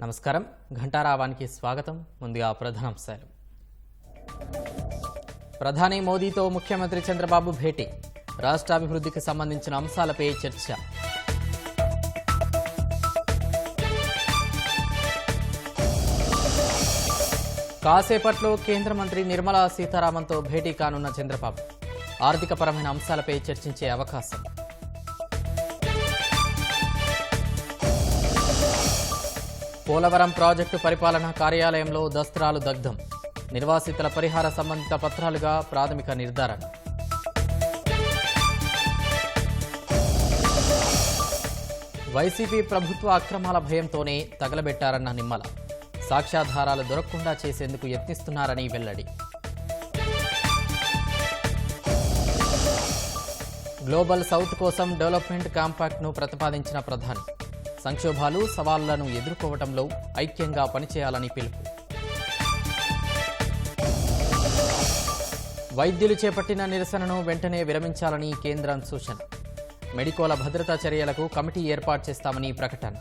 నమస్కారం ఘంటారావానికి స్వాగతం. ముందుగా ప్రధానాంశాలు. ప్రధాని మోదీతో ముఖ్యమంత్రి చంద్రబాబు భేటీ. రాష్ట్ర అభివృద్ధికి సంబంధించిన అంశాలపై చర్చ. కాసేపట్లో కేంద్ర మంత్రి నిర్మలా సీతారామన్తో భేటీ కానున్న చంద్రబాబు. ఆర్థికపరమైన అంశాలపై చర్చించే అవకాశం. పోలవరం ప్రాజెక్టు పరిపాలనా కార్యాలయంలో దస్త్రాలు దగ్ధం. నిర్వాసితుల పరిహార సంబంధిత పత్రాలుగా ప్రాథమిక నిర్ధారణ. వైసీపీ ప్రభుత్వ అక్రమాల భయంతోనే తగలబెట్టారన్న నిమ్మల. సాక్ష్యాధారాలు దొరకకుండా చేసేందుకు యత్నిస్తున్నారని వెల్లడి. గ్లోబల్ సౌత్ కోసం డెవలప్మెంట్ కాంపాక్ట్ను ప్రతిపాదించిన ప్రధాని. సంక్షోభాలు సవాళ్లను ఎదుర్కోవడంలో ఐక్యంగా పనిచేయాలని పిలుపు. వైద్యులు చేపట్టిన నిరసనను వెంటనే విరమించాలని కేంద్రం సూచన. మెడికోల భద్రతా చర్యలకు కమిటీ ఏర్పాటు చేస్తామని ప్రకటన.